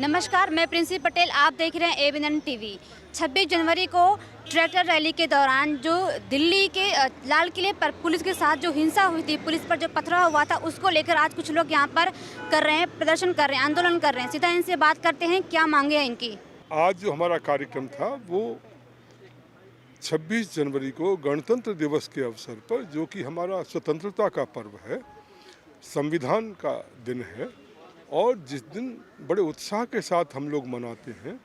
नमस्कार, मैं प्रिंसी पटेल। आप देख रहे हैं एबीएन टीवी। 26 जनवरी को ट्रैक्टर रैली के दौरान जो दिल्ली के लाल किले पर पुलिस के साथ जो हिंसा हुई थी, पुलिस पर जो पथराव हुआ था, उसको लेकर आज कुछ लोग यहाँ पर कर रहे हैं, प्रदर्शन कर रहे हैं, आंदोलन कर रहे हैं। सीधा इनसे बात करते हैं, क्या मांगे हैं इनकी। आज जो हमारा कार्यक्रम था वो 26 जनवरी को गणतंत्र दिवस के अवसर पर, जो कि हमारा स्वतंत्रता का पर्व है, संविधान का दिन है और जिस दिन बड़े उत्साह के साथ हम लोग मनाते हैं,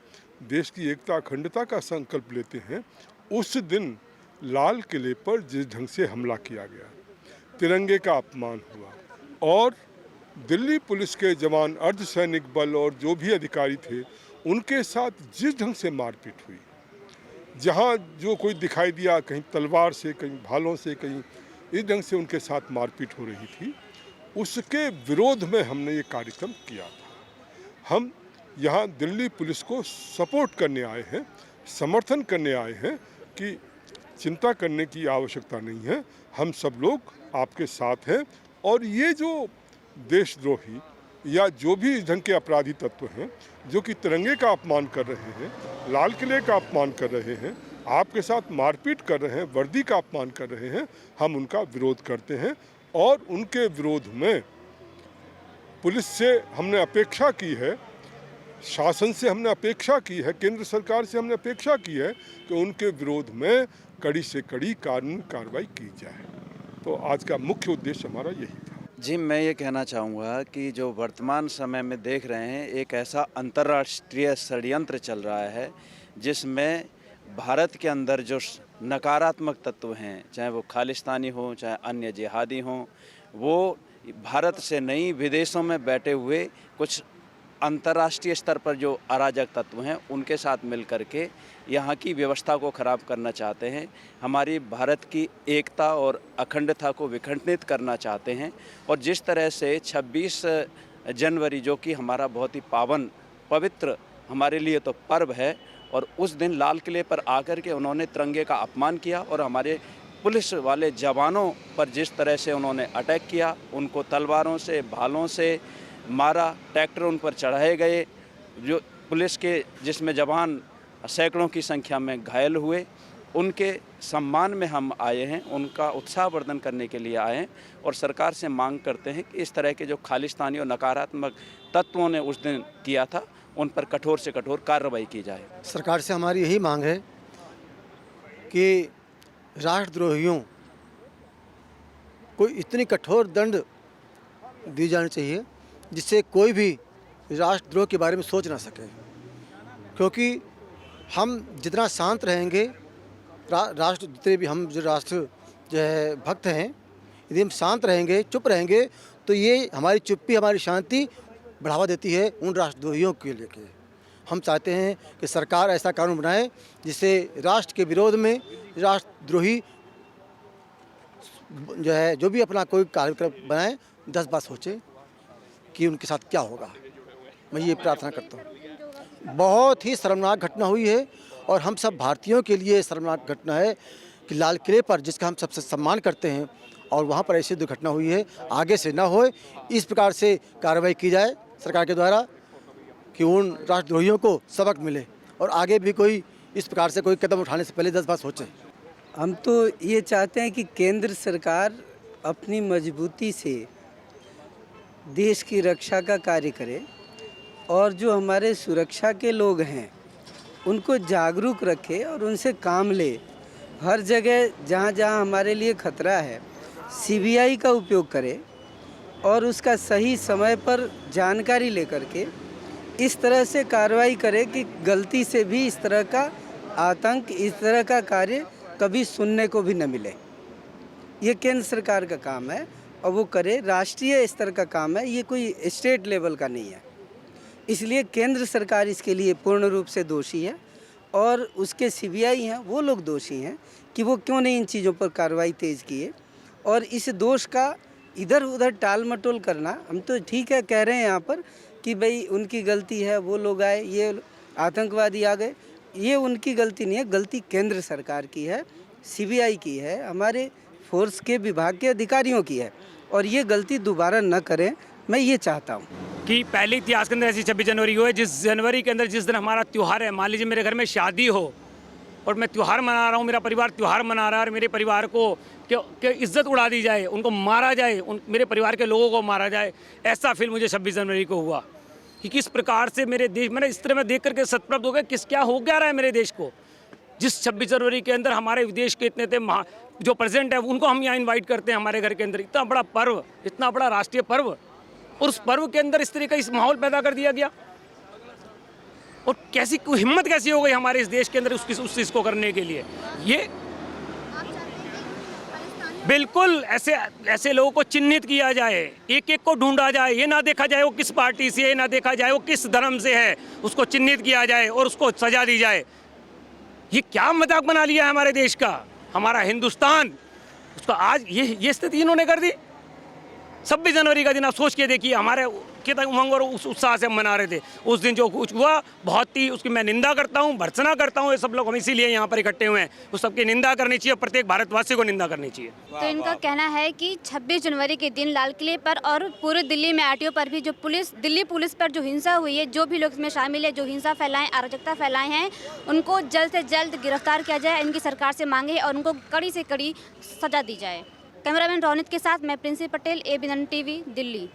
देश की एकता अखंडता का संकल्प लेते हैं, उस दिन लाल किले पर जिस ढंग से हमला किया गया, तिरंगे का अपमान हुआ और दिल्ली पुलिस के जवान, अर्धसैनिक बल और जो भी अधिकारी थे, उनके साथ जिस ढंग से मारपीट हुई, जहाँ जो कोई दिखाई दिया, कहीं तलवार से, कहीं भालों से, कहीं इस ढंग से उनके साथ मारपीट हो रही थी, उसके विरोध में हमने ये कार्यक्रम किया था। हम यहाँ दिल्ली पुलिस को सपोर्ट करने आए हैं, समर्थन करने आए हैं कि चिंता करने की आवश्यकता नहीं है, हम सब लोग आपके साथ हैं। और ये जो देशद्रोही या जो भी इस ढंग के अपराधी तत्व हैं, जो कि तिरंगे का अपमान कर रहे हैं, लाल किले का अपमान कर रहे हैं, आपके साथ मारपीट कर रहे हैं, वर्दी का अपमान कर रहे हैं, हम उनका विरोध करते हैं। और उनके विरोध में पुलिस से हमने अपेक्षा की है, शासन से हमने अपेक्षा की है, केंद्र सरकार से हमने अपेक्षा की है कि उनके विरोध में कड़ी से कड़ी कानूनी कार्रवाई की जाए। तो आज का मुख्य उद्देश्य हमारा यही था। जी, मैं ये कहना चाहूँगा कि जो वर्तमान समय में देख रहे हैं, एक ऐसा अंतर्राष्ट्रीय षड्यंत्र चल रहा है जिसमें भारत के अंदर जो नकारात्मक तत्व हैं, चाहे वो खालिस्तानी हो, चाहे अन्य जिहादी हों, वो भारत से नहीं, विदेशों में बैठे हुए कुछ अंतर्राष्ट्रीय स्तर पर जो अराजक तत्व हैं, उनके साथ मिल कर के यहाँ की व्यवस्था को ख़राब करना चाहते हैं, हमारी भारत की एकता और अखंडता को विखंडित करना चाहते हैं। और जिस तरह से 26 जनवरी जो कि हमारा बहुत ही पावन पवित्र हमारे लिए तो पर्व है, और उस दिन लाल किले पर आकर के उन्होंने तिरंगे का अपमान किया और हमारे पुलिस वाले जवानों पर जिस तरह से उन्होंने अटैक किया, उनको तलवारों से, भालों से मारा, ट्रैक्टर उन पर चढ़ाए गए, जो पुलिस के जिसमें जवान सैकड़ों की संख्या में घायल हुए, उनके सम्मान में हम आए हैं, उनका उत्साहवर्धन करने के लिए आए हैं और सरकार से मांग करते हैं कि इस तरह के जो खालिस्तानी और नकारात्मक तत्वों ने उस दिन किया था, उन पर कठोर से कठोर कार्रवाई की जाए। सरकार से हमारी यही मांग है कि राष्ट्रद्रोहियों को इतनी कठोर दंड दी जानी चाहिए जिससे कोई भी राष्ट्रद्रोह के बारे में सोच ना सके। क्योंकि हम जितना शांत रहेंगे, राष्ट्र जितने भी हम जो राष्ट्र जो है भक्त हैं, यदि हम शांत रहेंगे, चुप रहेंगे, तो ये हमारी चुप्पी हमारी शांति बढ़ावा देती है उन राष्ट्रद्रोहियों के लिए। हम चाहते हैं कि सरकार ऐसा कानून बनाए जिससे राष्ट्र के विरोध में राष्ट्रद्रोही जो है, जो भी अपना कोई कार्यक्रम बनाए, 10 बार सोचे कि उनके साथ क्या होगा। मैं ये प्रार्थना करता हूँ। बहुत ही शर्मनाक घटना हुई है और हम सब भारतीयों के लिए शर्मनाक घटना है कि लाल किले पर जिसका हम सबसे सम्मान करते हैं और वहाँ पर ऐसी दुर्घटना हुई है, आगे से ना हो, इस प्रकार से कार्रवाई की जाए सरकार के द्वारा कि उन राष्ट्रद्रोहियों को सबक मिले और आगे भी कोई इस प्रकार से कोई कदम उठाने से पहले 10 बार सोचें। हम तो ये चाहते हैं कि केंद्र सरकार अपनी मजबूती से देश की रक्षा का कार्य करे और जो हमारे सुरक्षा के लोग हैं उनको जागरूक रखे और उनसे काम ले। हर जगह जहाँ जहाँ हमारे लिए खतरा है, सीबीआई का उपयोग करे और उसका सही समय पर जानकारी लेकर के इस तरह से कार्रवाई करे कि गलती से भी इस तरह का आतंक, इस तरह का कार्य कभी सुनने को भी न मिले। ये केंद्र सरकार का काम है और वो करे, राष्ट्रीय स्तर का काम है, ये कोई स्टेट लेवल का नहीं है। इसलिए केंद्र सरकार इसके लिए पूर्ण रूप से दोषी है और उसके सीबीआई हैं, वो लोग दोषी हैं कि वो क्यों नहीं इन चीज़ों पर कार्रवाई तेज़ किए। और इस दोष का इधर उधर टाल मटोल करना, हम तो ठीक है कह रहे हैं यहाँ पर कि भाई उनकी गलती है, वो लोग आए, ये आतंकवादी आ गए, ये उनकी गलती नहीं है, गलती केंद्र सरकार की है, सीबीआई की है, हमारे फोर्स के विभाग के अधिकारियों की है और ये गलती दोबारा न करें, मैं ये चाहता हूँ। कि पहले इतिहास के अंदर ऐसी 26 जनवरी हुई है। जिस जनवरी के अंदर जिस दिन हमारा त्यौहार है, मान लीजिए मेरे घर में शादी हो और मैं त्यौहार मना रहा हूँ, मेरा परिवार त्यौहार मना रहा है और मेरे परिवार को कि इज्जत उड़ा दी जाए, उनको मारा जाए, मेरे परिवार के लोगों को मारा जाए, ऐसा फील मुझे 26 जनवरी को हुआ कि किस प्रकार से मेरे देश मैंने इस तरह में देख करके सतप्रभ हो गया क्या हो क्या रहा है मेरे देश को। जिस 26 जनवरी के अंदर हमारे विदेश के इतने थे जो प्रेसिडेंट है उनको हम यहाँ इन्वाइट करते हैं हमारे घर के अंदर, इतना बड़ा पर्व, इतना बड़ा राष्ट्रीय पर्व, और उस पर्व के अंदर इस तरह का इस माहौल पैदा कर दिया गया। और कैसी हिम्मत कैसी हो गई हमारे इस देश के अंदर उस चीज़ को करने के लिए। ये बिल्कुल ऐसे लोगों को चिन्हित किया जाए, एक एक को ढूंढा जाए, ये ना देखा जाए वो किस पार्टी से है, ना देखा जाए वो किस धर्म से है, उसको चिन्हित किया जाए और उसको सजा दी जाए। ये क्या मजाक बना लिया है हमारे देश का, हमारा हिंदुस्तान, उसको आज ये स्थिति इन्होंने कर दी। 26 जनवरी का दिन आप सोच के देखिए, हमारे कितना उमंग और उस उत्साह से हम मना रहे थे। उस दिन जो कुछ हुआ बहुत ही उसकी मैं निंदा करता हूँ, भर्त्सना करता हूँ। ये सब लोग हम इसीलिए यहाँ पर इकट्ठे हुए हैं, उस सबकी निंदा करनी चाहिए, प्रत्येक भारतवासी को निंदा करनी चाहिए। तो इनका कहना है कि 26 जनवरी के दिन लाल किले पर और पूरे दिल्ली में आरटीओ पर भी जो दिल्ली पुलिस पर जो हिंसा हुई है, जो भी लोग इसमें शामिल है, जो हिंसा फैलाएं, अराजकता फैलाए हैं, उनको जल्द से जल्द गिरफ्तार किया जाए, इनकी सरकार से मांगे और उनको कड़ी से कड़ी सजा दी जाए। कैमरामैन रौनित के साथ मैं प्रिंसी पटेल, एबीएन टीवी, दिल्ली।